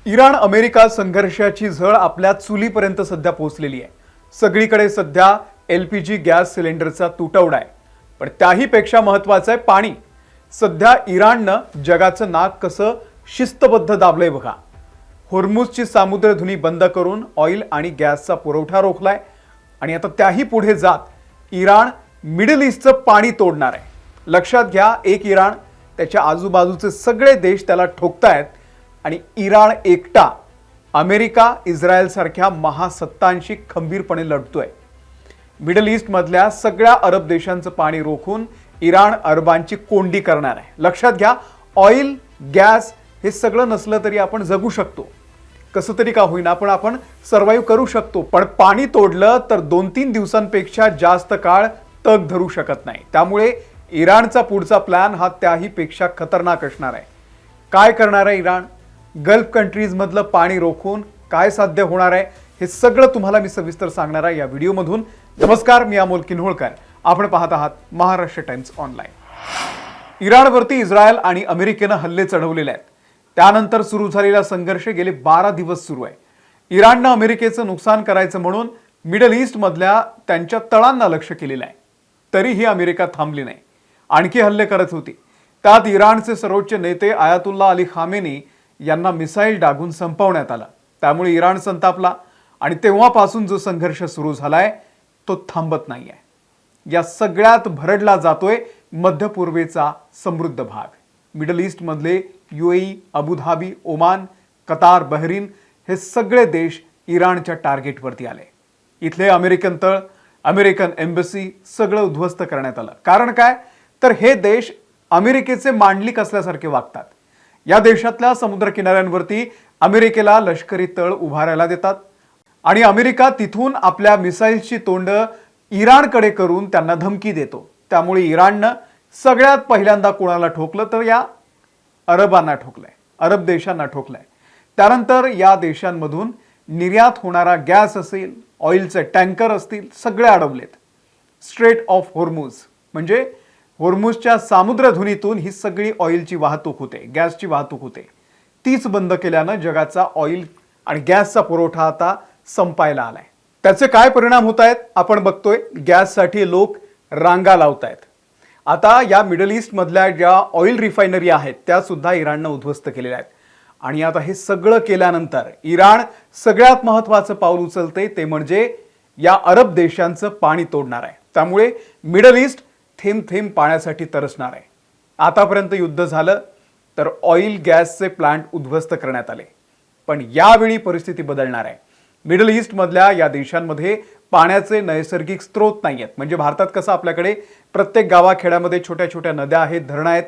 Iran America संघर्षाची झळ आपल्या चुलीपर्यंत सध्या पोहोचलेली आहे। सगळीकडे सध्या LPG गॅस सिलेंडरचा तुटवडा आहे। पण त्याही पेक्षा महत्त्वाचं आहे पाणी। सध्या इराणनं जगाचं नाक कसं शिस्तबद्ध दाबलंय बघा। होर्मुझची सामुद्रधुनी बंद करून ऑइल आणि गॅसचा पुरवठा रोखलाय आणि आता त्याही पुढे जात इराण मिडल ईस्टचं पाणी तोडणार आहे। लक्षात घ्या, एक इराण, त्याच्या आजूबाजूचे सगळे देश त्याला ठोकतायत आणि इराण एकटा अमेरिका इस्रायल सारख्या महासत्तांशी खंबीरपणे लढतोय। मिडल ईस्ट मधल्या सगळ्या अरब देशांचं पाणी रोखून इराण अरबांची कोंडी करणार आहे। लक्षात घ्या, ऑइल गॅस हे सगळं नसलं तरी आपण जगू शकतो, कसं तरी का होईना, पण आपण सर्वाइव्ह करू शकतो। पण पाणी तोडलं तर 2-3 दिवसांपेक्षा जास्त काळ तग धरू शकत नाही। त्यामुळे इराणचा पुढचा प्लॅन हा त्याही पेक्षा खतरनाक असणार आहे। काय करणार आहे इराण? गल्फ कंट्रीज मधलं पाणी रोखून काय साध्य होणार आहे हे सगळं तुम्हाला मी सविस्तर सांगणार आहे या व्हिडिओमधून। नमस्कार, मी अमोल किन्होळकर, आपण पाहत आहात महाराष्ट्र टाइम्स ऑनलाईन। इराणवरती इस्रायल आणि अमेरिकेनं हल्ले चढवलेले आहेत। त्यानंतर सुरू झालेला संघर्ष गेले 12 दिवस सुरू आहे। इराणनं अमेरिकेचं नुकसान करायचं म्हणून मिडल ईस्ट मधल्या त्यांच्या तळांना लक्ष केलेलं आहे। तरीही अमेरिका थांबली नाही, आणखी हल्ले करत होती। त्यात इराणचे सर्वोच्च नेते आयातुल्ला अली खामेनी यांना मिसाईल डागून संपवण्यात आला। त्यामुळे इराण संतापला आणि तेव्हापासून जो संघर्ष सुरू झालाय तो थांबत नाहीये। या सगळ्यात भरडला जातोय मध्य पूर्वेचा समृद्ध भाग। मिडल ईस्ट मधले UAE, Abu Dhabi, Oman, Qatar, Bahrain हे सगळे देश इराणच्या टार्गेटवरती आले। इथले अमेरिकन तळ, अमेरिकन एम्बसी सगळं उद्ध्वस्त करण्यात आलं। कारण काय, तर हे देश अमेरिकेचे मांडलिक असल्यासारखे वागतात। या देशातल्या समुद्र किनाऱ्यांवरती अमेरिकेला लष्करी तळ उभारायला देतात आणि अमेरिका तिथून आपल्या मिसाईल्सची तोंड इराणकडे करून त्यांना धमकी देतो। त्यामुळे इराणनं सगळ्यात पहिल्यांदा कोणाला ठोकलं तर या अरबांना ठोकलंय, अरब देशांना ठोकलंय। त्यानंतर या देशांमधून निर्यात होणारा गॅस असेल, ऑइलचे टँकर असतील, सगळे अडवलेत। स्ट्रेट ऑफ होर्मुझ म्हणजे होर्मुझच्या सामुद्रधुनीतून ही सगळी ऑइलची वाहतूक होते, गॅसची वाहतूक होते, तीच बंद केल्यानं जगाचा ऑइल आणि गॅसचा पुरवठा आता संपायला आलाय। त्याचे काय परिणाम होत आहेत आपण बघतोय। गॅससाठी लोक रांगा लावतायत। आता या मिडल ईस्ट मधल्या ज्या ऑइल रिफायनरी आहेत त्या सुद्धा इराणनं उद्ध्वस्त केलेल्या आहेत। आणि आता हे सगळं केल्यानंतर इराण सगळ्यात महत्त्वाचं पाऊल उचलते ते म्हणजे या अरब देशांचं पाणी तोडणार आहे। त्यामुळे मिडल ईस्ट थेंब थेंब पाण्यासाठी तरसणार आहे। आतापर्यंत युद्ध झालं तर ऑइल गॅसचे प्लांट उद्ध्वस्त करण्यात आले, पण यावेळी परिस्थिती बदलणार आहे। मिडल ईस्ट मधल्या या देशांमध्ये पाण्याचे नैसर्गिक स्रोत नाहीयेत। म्हणजे भारतात कसं आपल्याकडे प्रत्येक गावाखेड्यामध्ये छोट्या छोट्या नद्या आहेत, धरणं आहेत,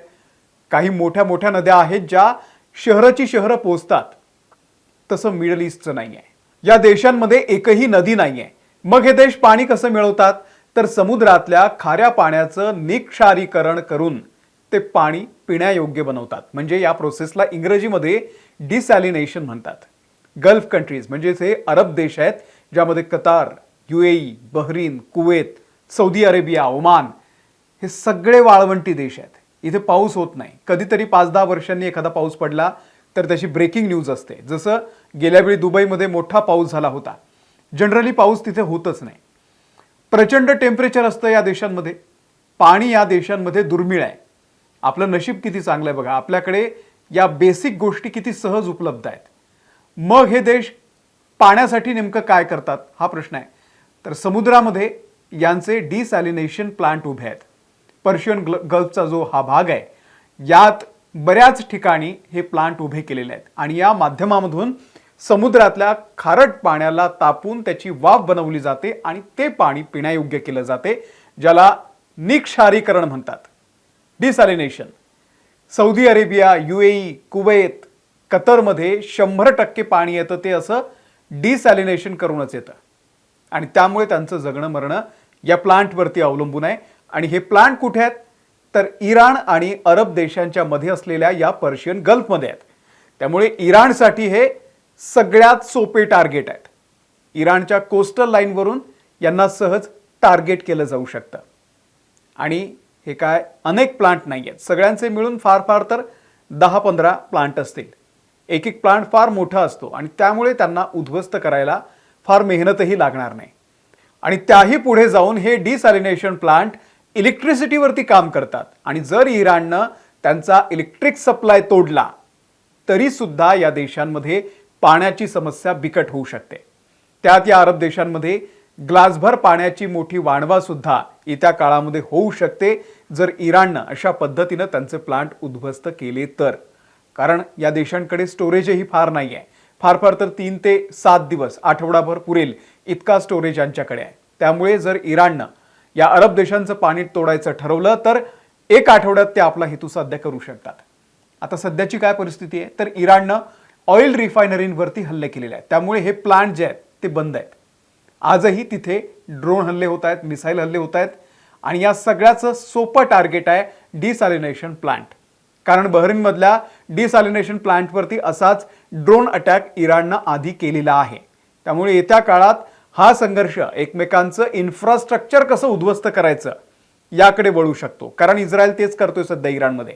काही मोठ्या मोठ्या नद्या आहेत ज्या शहराची शहरं पोचतात, तसं मिडल ईस्टचं नाहीये। या देशांमध्ये एकही नदी नाहीये। मग हे देश पाणी कसं मिळवतात, तर समुद्रातल्या खाऱ्या पाण्याचं निक्षारीकरण करून ते पाणी पिण्यायोग्य बनवतात। म्हणजे या प्रोसेसला इंग्रजीमध्ये डिसॅलिनेशन म्हणतात। गल्फ कंट्रीज म्हणजे हे अरब देश आहेत ज्यामध्ये Qatar, UAE, Bahrain, Kuwait, Saudi Arabia, Oman हे सगळे वाळवंटी देश आहेत। इथे पाऊस होत नाही। कधीतरी 5-10 वर्षांनी एखादा पाऊस पडला तर त्याची ब्रेकिंग न्यूज असते। जसं गेल्यावेळी दुबईमध्ये मोठा पाऊस झाला होता। जनरली पाऊस तिथे होतच नाही। प्रचंड टेम्परेचर असतं या देशांमध्ये। पाणी या देशांमध्ये दुर्मिळ आहे। आपलं नशीब किती चांगलं आहे बघा, आपल्याकडे या बेसिक गोष्टी किती सहज उपलब्ध आहेत। मग हे देश पाण्यासाठी नेमकं काय करतात हा प्रश्न आहे। तर समुद्रामध्ये यांचे डिसॅलिनेशन प्लांट उभे आहेत। पर्शियन गल्फचा जो हा भाग आहे यात बऱ्याच ठिकाणी हे प्लांट उभे केलेले आहेत आणि या माध्यमामधून समुद्रातल्या खारट पाण्याला तापून त्याची वाफ बनवली जाते आणि ते पाणी पिण्यायोग्य केलं जाते, ज्याला निक्षारीकरण म्हणतात, desalination. Saudi Arabia, UAE, Kuwait, कतरमध्ये 100% पाणी येतं ते असं डिसॅलिनेशन करूनच येतं आणि त्यामुळे त्यांचं जगणं मरणं या प्लांटवरती अवलंबून आहे। आणि हे प्लांट कुठे आहेत, तर इराण आणि अरब देशांच्या मध्ये असलेल्या या पर्शियन गल्फमध्ये आहेत। त्यामुळे इराणसाठी हे सगळ्यात सोपे टार्गेट आहेत। इराणच्या कोस्टल लाईनवरून यांना सहज टार्गेट केलं जाऊ शकतं। आणि हे काय अनेक प्लांट नाही आहेत, सगळ्यांचे मिळून फार फार तर 10-15 प्लांट असतील। एक एक प्लांट फार मोठा असतो आणि त्यामुळे त्यांना उद्ध्वस्त करायला फार मेहनतही लागणार नाही. आणि त्याही पुढे जाऊन हे डिसॅलिनेशन प्लांट इलेक्ट्रिसिटीवरती काम करतात आणि जर इराणनं त्यांचा इलेक्ट्रिक सप्लाय तोडला तरी सुद्धा या देशांमध्ये पाण्याची समस्या बिकट होऊ शकते. त्यात या अरब देशांमध्ये ग्लासभर पाण्याची मोठी वाणवा सुद्धा येत्या काळामध्ये होऊ शकते जर इराणनं अशा पद्धतीनं त्यांचे प्लांट उद्ध्वस्त केले तर. कारण या देशांकडे स्टोरेजही फार नाही आहे. फार फार तर 3 ते 7 दिवस, आठवडाभर पुरेल इतका स्टोरेज यांच्याकडे आहे. त्यामुळे जर इराणनं या अरब देशांचं पाणी तोडायचं ठरवलं तर 1 आठवड्यात ते आपला हेतू साध्य करू शकतात. आता सध्याची काय परिस्थिती आहे तर इराणनं ऑइल रिफायनरींवरती हल्ले केलेले आहेत. त्यामुळे हे प्लांट जे आहेत ते बंद आहेत. आजही तिथे ड्रोन हल्ले होत आहेत, मिसाईल हल्ले होत आहेत आणि या सगळ्याचं सोपं टार्गेट आहे डिसॅलिनेशन प्लांट. कारण बहरीनमधल्या डिसॅलिनेशन प्लांटवरती असाच ड्रोन अटॅक इराणनं आधी केलेला आहे. त्यामुळे येत्या काळात हा संघर्ष एकमेकांचं इन्फ्रास्ट्रक्चर कसं उद्ध्वस्त करायचं याकडे वळू शकतो. कारण इस्रायल तेच करतोय सध्या इराणमध्ये.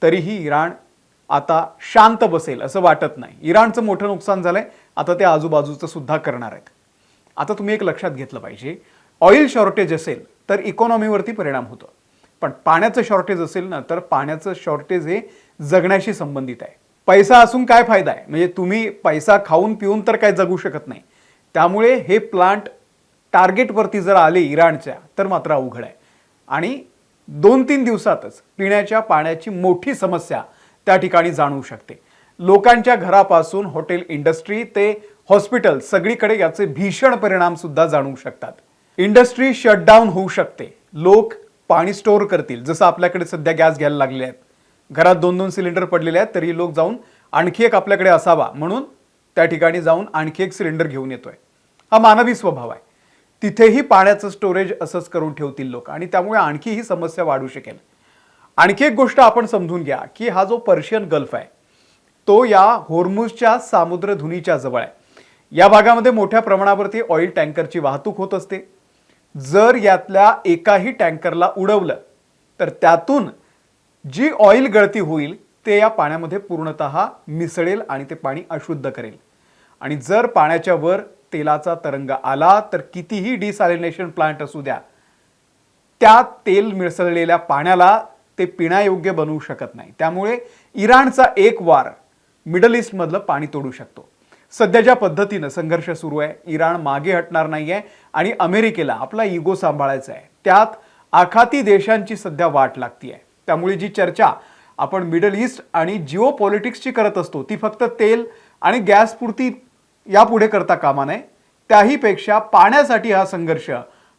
तरीही इराण आता शांत बसेल असं वाटत नाही. इराणचं मोठं नुकसान झालंय, आता ते आजूबाजूचं सुद्धा करणार आहेत. आता तुम्ही एक लक्षात घेतलं पाहिजे, ऑइल शॉर्टेज असेल तर इकॉनॉमीवरती परिणाम होतो. पण पाण्याचं शॉर्टेज असेल ना तर पाण्याचं शॉर्टेज हे जगण्याशी संबंधित आहे. पैसा असून काय फायदा आहे, म्हणजे तुम्ही पैसा खाऊन पिऊन तर काय जगू शकत नाही. त्यामुळे हे प्लांट टार्गेटवरती जर आले इराणच्या तर मात्र अवघड आहे. आणि 2-3 दिवसातच पिण्याच्या पाण्याची मोठी समस्या त्या ठिकाणी जाणवू शकते. लोकांच्या घरापासून हॉटेल इंडस्ट्री ते हॉस्पिटल सगळीकडे याचे भीषण परिणाम सुद्धा जाणवू शकतात. इंडस्ट्री शटडाऊन होऊ शकते. लोक पाणी स्टोअर करतील, जसं आपल्याकडे सध्या गॅस घ्यायला लागले आहेत. घरात 2-2 सिलेंडर पडलेले आहेत तरी लोक जाऊन आणखी एक आपल्याकडे असावा म्हणून त्या ठिकाणी जाऊन आणखी एक सिलेंडर घेऊन येतोय. हा मानवी स्वभाव आहे. तिथेही पाण्याचं स्टोरेज असंच करून ठेवतील लोक आणि त्यामुळे आणखी ही समस्या वाढू शकेल. आणखी एक गोष्ट आपण समजून घ्या की हा जो पर्शियन गल्फ आहे तो या होर्मुझच्या सामुद्रधुनीच्या जवळ आहे. या भागामध्ये मोठ्या प्रमाणावरती ऑइल टँकरची वाहतूक होत असते. जर यातल्या एकाही टँकरला उडवलं तर त्यातून जी ऑइल गळती होईल ते या पाण्यामध्ये पूर्णतः मिसळेल आणि ते पाणी अशुद्ध करेल. आणि जर पाण्याच्या वर तेलाचा तरंग आला तर कितीही डिसॅलिनेशन प्लांट असू द्या, त्या तेल मिसळलेल्या पाण्याला ते पिण्यायोग्य बनवू शकत नाही. त्यामुळे इराणचा एक वार मिडल ईस्ट मधलं पाणी तोडू शकतो. सध्या ज्या पद्धतीनं संघर्ष सुरू आहे, इराण मागे हटणार नाहीये आणि अमेरिकेला आपला इगो सांभाळायचा आहे. त्यात आखाती देशांची सध्या वाट लागतीये. त्यामुळे जी चर्चा आपण मिडल ईस्ट आणि जिओ पॉलिटिक्सची करत असतो ती फक्त तेल आणि गॅस पुरती यापुढे करता कामा नये. त्याही पेक्षा पाण्यासाठी हा संघर्ष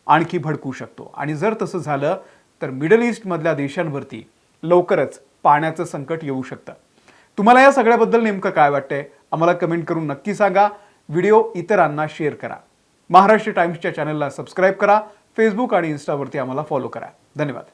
आणखी भडकू शकतो आणि जर तसं झालं तर मिडल ईस्ट मधल्या देशांवरती लवकरच पाण्याचं संकट येऊ शकतं. तुम्हाला या सगळ्याबद्दल नेमकं काय वाटतंय आम्हाला कमेंट करून नक्की सांगा. व्हिडिओ इतरांना शेअर करा. महाराष्ट्र टाइम्सच्या चॅनलला सबस्क्राईब करा. फेसबुक आणि इन्स्टावरती आम्हाला फॉलो करा. धन्यवाद.